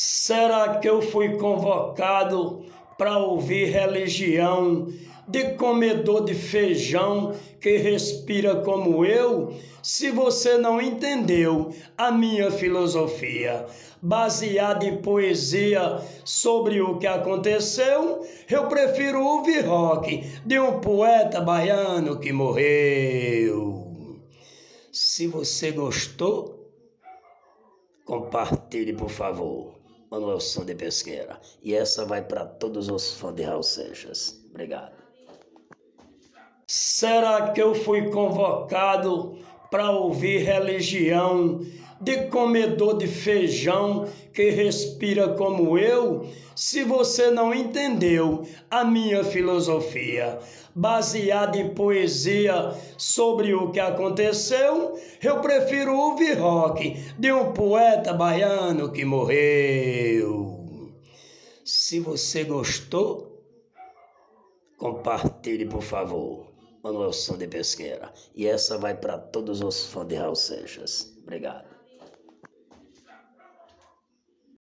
Será que eu fui convocado para ouvir religião de comedor de feijão que respira como eu? Se você não entendeu a minha filosofia, baseada em poesia sobre o que aconteceu, eu prefiro ouvir rock de um poeta baiano que morreu. Se você gostou, compartilhe, por favor. Manuelson de Pesqueira. E essa vai para todos os fãs de Raul Seixas. Obrigado. Será que eu fui convocado para ouvir religião de comedor de feijão que respira como eu? Se você não entendeu a minha filosofia, baseada em poesia sobre o que aconteceu, eu prefiro ouvir rock de um poeta baiano que morreu. Se você gostou, compartilhe, por favor. Manuelson de Pesqueira. E essa vai para todos os fãs de Raul Seixas. Obrigado.